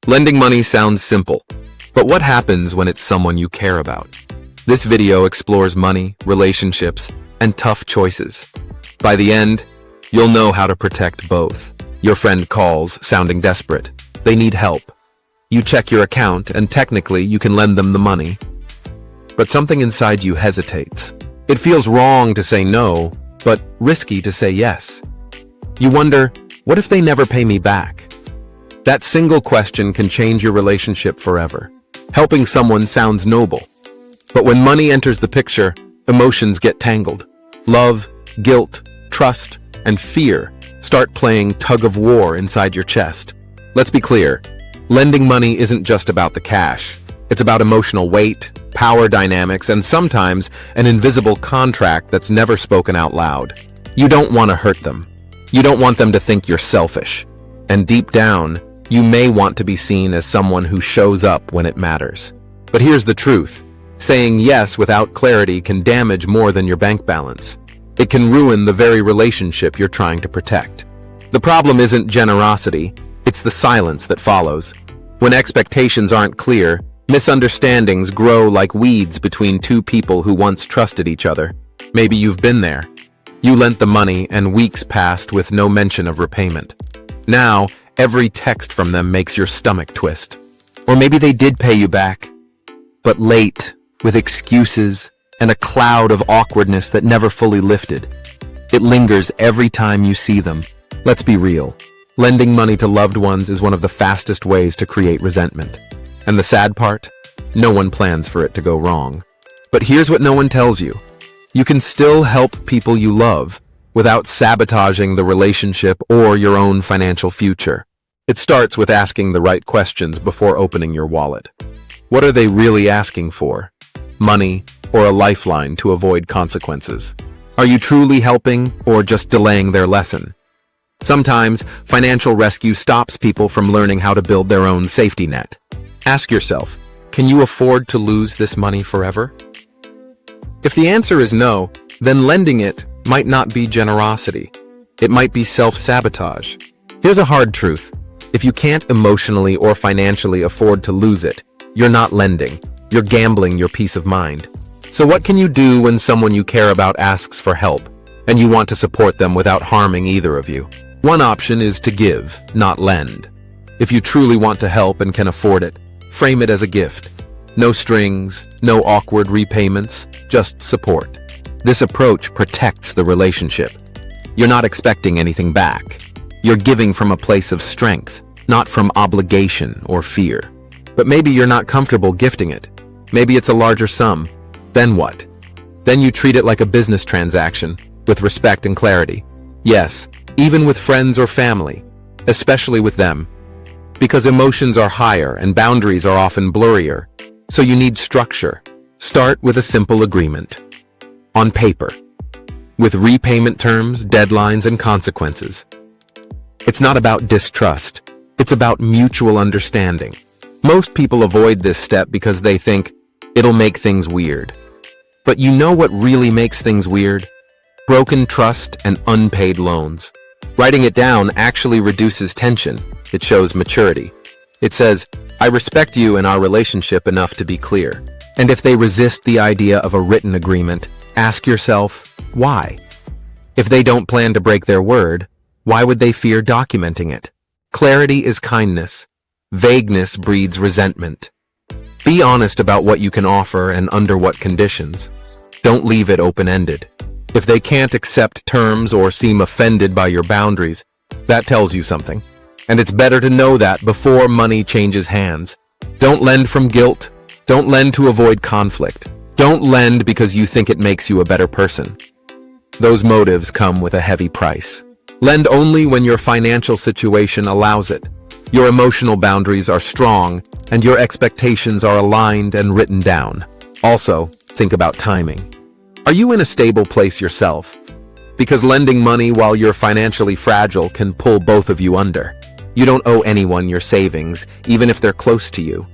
Lending money sounds simple, but what happens when it's someone you care about? This video explores money, relationships, and tough choices. By the end, you'll know how to protect both. Your friend calls, sounding desperate. They need help. You check your account, and technically you can lend them the money. But something inside you hesitates. It feels wrong to say no, but risky to say yes. You wonder, what if they never pay me back? That single question can change your relationship forever. Helping someone sounds noble. But when money enters the picture, emotions get tangled. Love, guilt, trust, and fear start playing tug-of-war inside your chest. Let's be clear, lending money isn't just about the cash. It's about emotional weight, power dynamics, and sometimes an invisible contract that's never spoken out loud. You don't want to hurt them. You don't want them to think you're selfish. And deep down, you may want to be seen as someone who shows up when it matters. But here's the truth. Saying yes without clarity can damage more than your bank balance. It can ruin the very relationship you're trying to protect. The problem isn't generosity, it's the silence that follows. When expectations aren't clear, misunderstandings grow like weeds between two people who once trusted each other. Maybe you've been there. You lent the money and weeks passed with no mention of repayment. Now, every text from them makes your stomach twist. Or maybe they did pay you back, but late, with excuses and a cloud of awkwardness that never fully lifted. It lingers every time you see them. Let's be real. Lending money to loved ones is one of the fastest ways to create resentment. And the sad part? No one plans for it to go wrong. But here's what no one tells you. You can still help people you love without sabotaging the relationship or your own financial future. It starts with asking the right questions before opening your wallet. What are they really asking for? Money or a lifeline to avoid consequences? Are you truly helping or just delaying their lesson? Sometimes, financial rescue stops people from learning how to build their own safety net. Ask yourself, can you afford to lose this money forever? If the answer is no, then lending it might not be generosity. It might be self-sabotage. Here's a hard truth. If you can't emotionally or financially afford to lose it, you're not lending. You're gambling your peace of mind. So what can you do when someone you care about asks for help, and you want to support them without harming either of you? One option is to give, not lend. If you truly want to help and can afford it, frame it as a gift. No strings, no awkward repayments, just support. This approach protects the relationship. You're not expecting anything back. You're giving from a place of strength, not from obligation or fear. But maybe you're not comfortable gifting it. Maybe it's a larger sum. Then what? Then you treat it like a business transaction, with respect and clarity. Yes, even with friends or family, especially with them. Because emotions are higher and boundaries are often blurrier, so you need structure. Start with a simple agreement. On paper, with repayment terms, deadlines, and consequences. It's not about distrust, it's about mutual understanding. Most people avoid this step because they think it'll make things weird. But you know what really makes things weird? Broken trust and unpaid loans. Writing it down actually reduces tension. It shows maturity. It says, I respect you and our relationship enough to be clear. And if they resist the idea of a written agreement, ask yourself, why? If they don't plan to break their word, why would they fear documenting it? Clarity is kindness. Vagueness breeds resentment. Be honest about what you can offer and under what conditions. Don't leave it open-ended. If they can't accept terms or seem offended by your boundaries, that tells you something. And it's better to know that before money changes hands. Don't lend from guilt. Don't lend to avoid conflict. Don't lend because you think it makes you a better person. Those motives come with a heavy price. Lend only when your financial situation allows it. Your emotional boundaries are strong, and your expectations are aligned and written down. Also, think about timing. Are you in a stable place yourself? Because lending money while you're financially fragile can pull both of you under. You don't owe anyone your savings, even if they're close to you.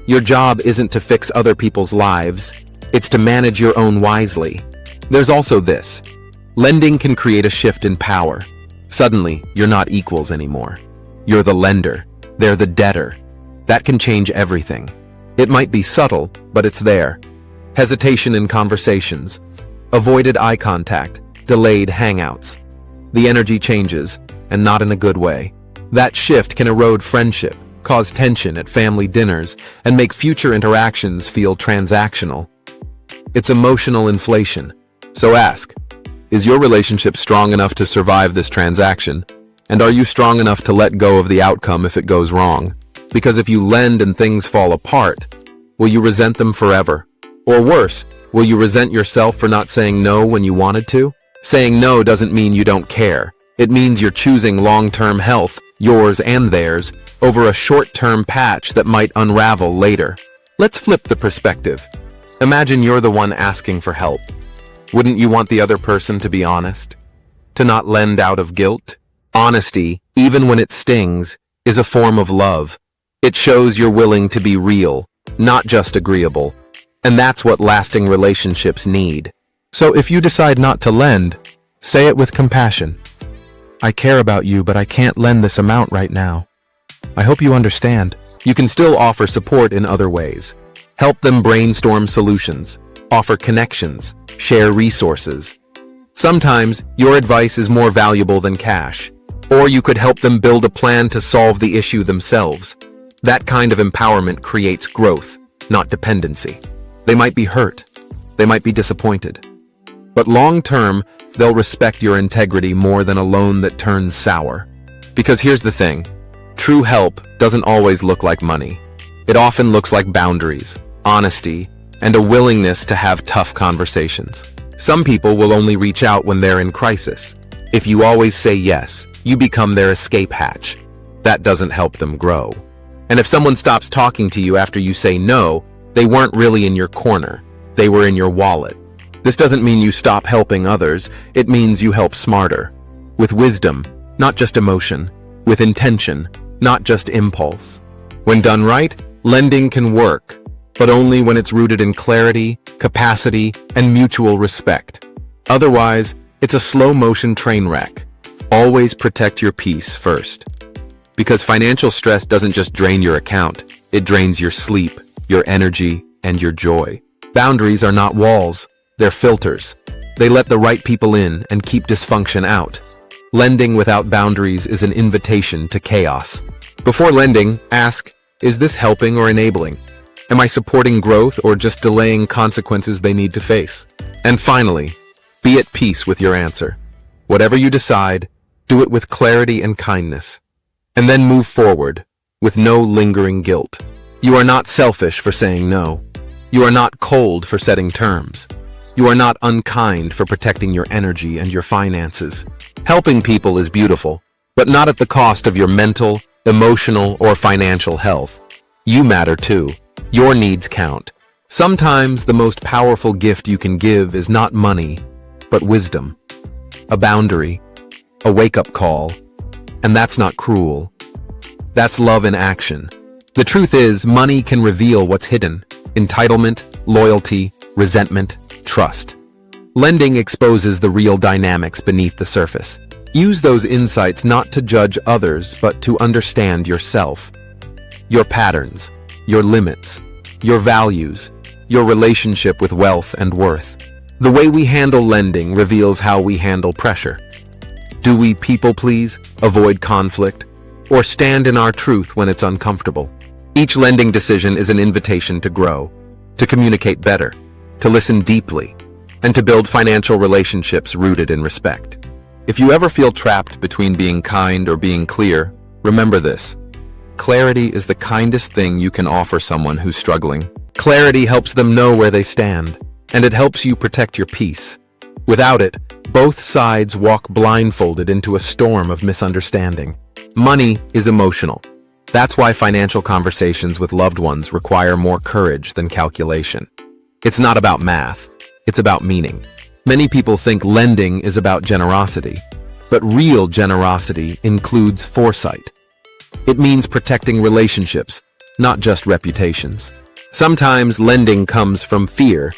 Your job isn't to fix other people's lives, it's to manage your own wisely. There's also this. Lending can create a shift in power. Suddenly, you're not equals anymore. You're the lender, they're the debtor. That can change everything. It might be subtle, but it's there. Hesitation in conversations, avoided eye contact, delayed hangouts. The energy changes, and not in a good way. That shift can erode friendship, cause tension at family dinners, and make future interactions feel transactional. It's emotional inflation. So ask, is your relationship strong enough to survive this transaction? And are you strong enough to let go of the outcome if it goes wrong? Because if you lend and things fall apart, will you resent them forever? Or worse, will you resent yourself for not saying no when you wanted to? Saying no doesn't mean you don't care. It means you're choosing long-term health, yours and theirs, over a short-term patch that might unravel later. Let's flip the perspective. Imagine you're the one asking for help. Wouldn't you want the other person to be honest? To not lend out of guilt? Honesty, even when it stings, is a form of love. It shows you're willing to be real, not just agreeable. And that's what lasting relationships need. So if you decide not to lend, say it with compassion. I care about you, but I can't lend this amount right now. I hope you understand. You can still offer support in other ways. Help them brainstorm solutions, offer connections, share resources. Sometimes your advice is more valuable than cash, or you could help them build a plan to solve the issue themselves. That kind of empowerment creates growth, not dependency. They might be hurt, they might be disappointed, but long-term, they'll respect your integrity more than a loan that turns sour. Because here's the thing, true help doesn't always look like money. It often looks like boundaries, honesty, and a willingness to have tough conversations. Some people will only reach out when they're in crisis. If you always say yes, you become their escape hatch. That doesn't help them grow. And if someone stops talking to you after you say no, they weren't really in your corner. They were in your wallet. This doesn't mean you stop helping others. It means you help smarter. With wisdom, not just emotion. With intention, not just impulse. When done right, lending can work, but only when it's rooted in clarity, capacity, and mutual respect. Otherwise, it's a slow-motion train wreck. Always protect your peace first. Because financial stress doesn't just drain your account, it drains your sleep, your energy, and your joy. Boundaries are not walls, they're filters. They let the right people in and keep dysfunction out. Lending without boundaries is an invitation to chaos. Before lending, ask, is this helping or enabling? Am I supporting growth or just delaying consequences they need to face? And finally, be at peace with your answer. Whatever you decide, do it with clarity and kindness. And then move forward with no lingering guilt. You are not selfish for saying no. You are not cold for setting terms. You are not unkind for protecting your energy and your finances. Helping people is beautiful, but not at the cost of your mental, emotional, or financial health. You matter too. Your needs count. Sometimes the most powerful gift you can give is not money, but wisdom. A boundary, a wake-up call, and that's not cruel. That's love in action. The truth is, money can reveal what's hidden: entitlement, loyalty, resentment, trust. Lending exposes the real dynamics beneath the surface. Use those insights not to judge others, but to understand yourself. Your patterns, your limits, your values, your relationship with wealth and worth. The way we handle lending reveals how we handle pressure. Do we people please, avoid conflict, or stand in our truth when it's uncomfortable? Each lending decision is an invitation to grow, to communicate better, to listen deeply, and to build financial relationships rooted in respect. If you ever feel trapped between being kind or being clear, remember this. Clarity is the kindest thing you can offer someone who's struggling. Clarity helps them know where they stand, and it helps you protect your peace. Without it, both sides walk blindfolded into a storm of misunderstanding. Money is emotional. That's why financial conversations with loved ones require more courage than calculation. It's not about math, it's about meaning. Many people think lending is about generosity, but real generosity includes foresight. It means protecting relationships, not just reputations. Sometimes lending comes from fear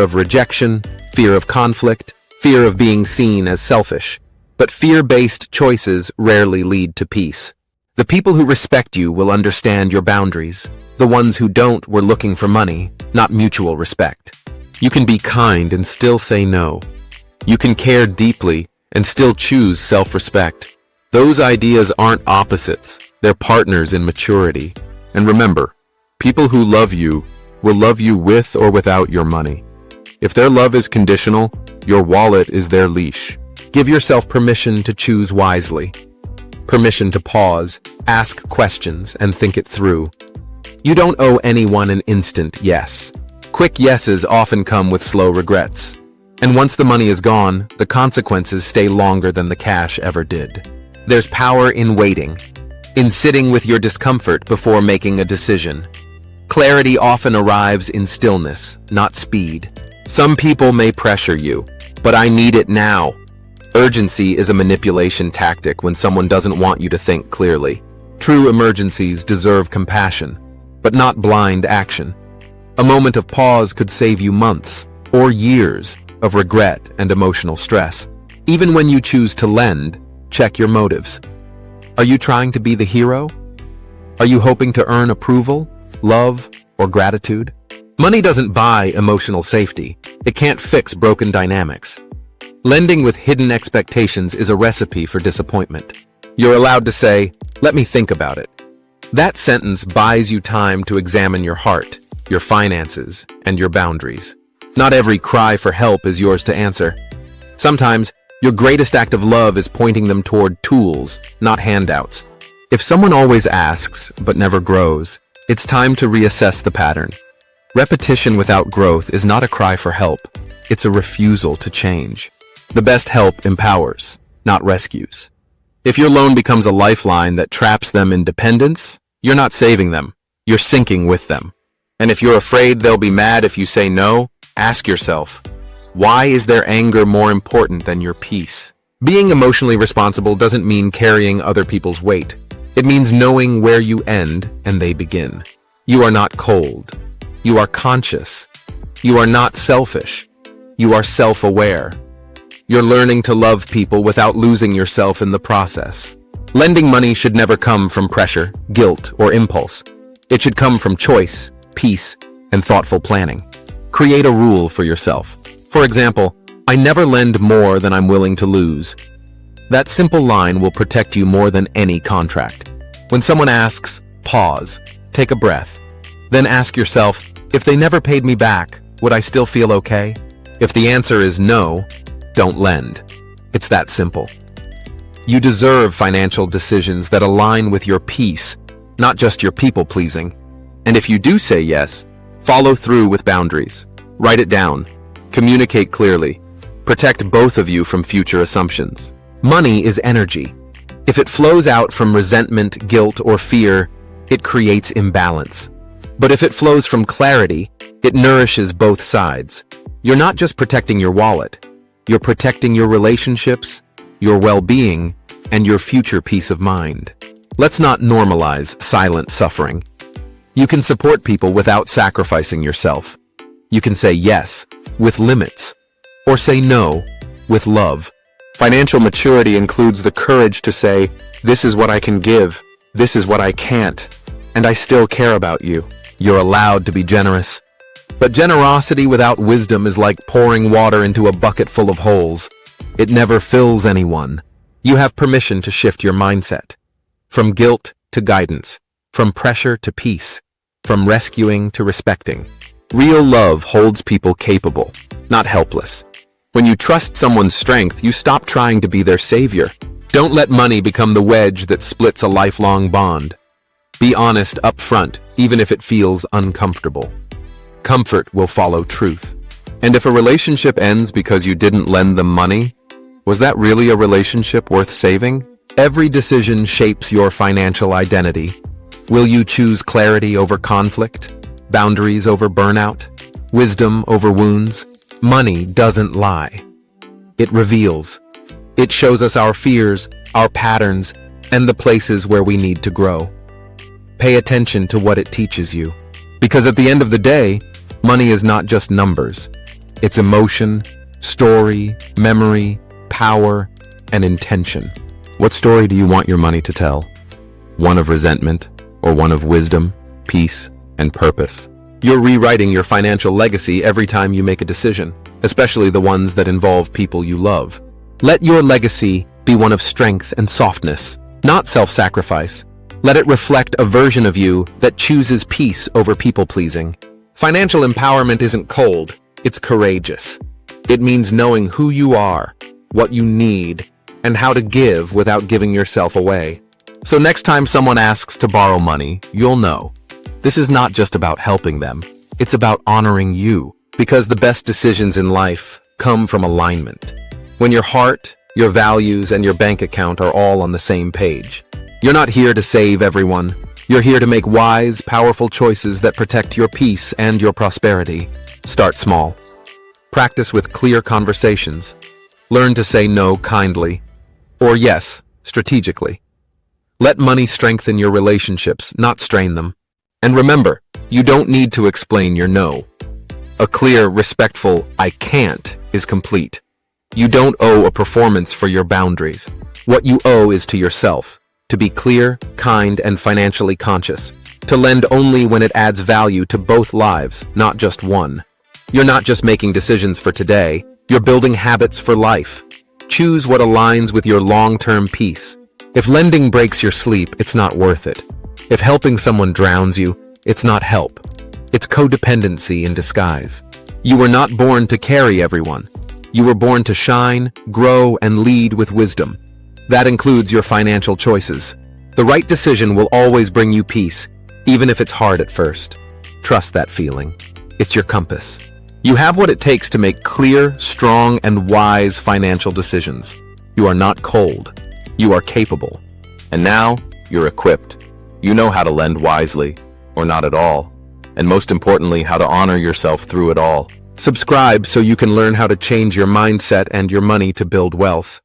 of rejection, fear of conflict, fear of being seen as selfish. But fear-based choices rarely lead to peace. The people who respect you will understand your boundaries. The ones who don't were looking for money, not mutual respect. You can be kind and still say no. You can care deeply and still choose self-respect. Those ideas aren't opposites. They're partners in maturity. And remember, people who love you will love you with or without your money. If their love is conditional, your wallet is their leash. Give yourself permission to choose wisely. Permission to pause, ask questions, and think it through. You don't owe anyone an instant yes. Quick yeses often come with slow regrets. And once the money is gone, the consequences stay longer than the cash ever did. There's power in waiting, in sitting with your discomfort before making a decision. Clarity often arrives in stillness, not speed. Some people may pressure you, but I need it now. Urgency is a manipulation tactic when someone doesn't want you to think clearly. True emergencies deserve compassion, but not blind action. A moment of pause could save you months or years of regret and emotional stress. Even when you choose to lend, check your motives. Are you trying to be the hero? Are you hoping to earn approval, love, or gratitude? Money doesn't buy emotional safety. It can't fix broken dynamics. Lending with hidden expectations is a recipe for disappointment. You're allowed to say, "Let me think about it." That sentence buys you time to examine your heart, your finances, and your boundaries. Not every cry for help is yours to answer. Sometimes, your greatest act of love is pointing them toward tools, not handouts. If someone always asks, but never grows, it's time to reassess the pattern. Repetition without growth is not a cry for help. It's a refusal to change. The best help empowers, not rescues. If your loan becomes a lifeline that traps them in dependence, you're not saving them. You're sinking with them. And if you're afraid they'll be mad if you say no, ask yourself, why is their anger more important than your peace? Being emotionally responsible doesn't mean carrying other people's weight. It means knowing where you end and they begin. You are not cold. You are conscious. You are not selfish. You are self-aware. You're learning to love people without losing yourself in the process. Lending money should never come from pressure, guilt, or impulse. It should come from choice, peace, and thoughtful planning. Create a rule for yourself. For example, I never lend more than I'm willing to lose. That simple line will protect you more than any contract. When someone asks, pause, take a breath. Then ask yourself, if they never paid me back, would I still feel okay? If the answer is no, don't lend. It's that simple. You deserve financial decisions that align with your peace, not just your people-pleasing. And if you do say yes, follow through with boundaries. Write it down. Communicate clearly. Protect both of you from future assumptions. Money is energy. If it flows out from resentment, guilt, or fear, it creates imbalance. But if it flows from clarity, it nourishes both sides. You're not just protecting your wallet. You're protecting your relationships, your well-being, and your future peace of mind. Let's not normalize silent suffering. You can support people without sacrificing yourself. You can say yes, with limits, or say no, with love. Financial maturity includes the courage to say, this is what I can give, this is what I can't, and I still care about you. You're allowed to be generous. But generosity without wisdom is like pouring water into a bucket full of holes. It never fills anyone. You have permission to shift your mindset. From guilt to guidance. From pressure to peace. From rescuing to respecting. Real love holds people capable, not helpless. When you trust someone's strength, you stop trying to be their savior. Don't let money become the wedge that splits a lifelong bond. Be honest up front, even if it feels uncomfortable. Comfort will follow truth. And if a relationship ends because you didn't lend them money, was that really a relationship worth saving? Every decision shapes your financial identity. Will you choose clarity over conflict? Boundaries over burnout? Wisdom over wounds? Money doesn't lie. It reveals. It shows us our fears, our patterns, and the places where we need to grow. Pay attention to what it teaches you. Because at the end of the day, money is not just numbers. It's emotion, story, memory, power, and intention. What story do you want your money to tell? One of resentment, or one of wisdom, peace, and purpose. You're rewriting your financial legacy every time you make a decision, especially the ones that involve people you love. Let your legacy be one of strength and softness, not self-sacrifice. Let it reflect a version of you that chooses peace over people-pleasing. Financial empowerment isn't cold, it's courageous. It means knowing who you are, what you need, and how to give without giving yourself away. So next time someone asks to borrow money, you'll know. This is not just about helping them, it's about honoring you, because the best decisions in life come from alignment. When your heart, your values, and your bank account are all on the same page. You're not here to save everyone. You're here to make wise, powerful choices that protect your peace and your prosperity. Start small. Practice with clear conversations. Learn to say no kindly, or yes, strategically. Let money strengthen your relationships, not strain them. And remember, you don't need to explain your no. A clear, respectful "I can't" is complete. You don't owe a performance for your boundaries. What you owe is to yourself, to be clear, kind, and financially conscious. To lend only when it adds value to both lives, not just one. You're not just making decisions for today, you're building habits for life. Choose what aligns with your long-term peace. If lending breaks your sleep, it's not worth it. If helping someone drowns you, it's not help. It's codependency in disguise. You were not born to carry everyone. You were born to shine, grow, and lead with wisdom. That includes your financial choices. The right decision will always bring you peace, even if it's hard at first. Trust that feeling. It's your compass. You have what it takes to make clear, strong, and wise financial decisions. You are not cold. You are capable. And now, you're equipped. You know how to lend wisely, or not at all. And most importantly, how to honor yourself through it all. Subscribe so you can learn how to change your mindset and your money to build wealth.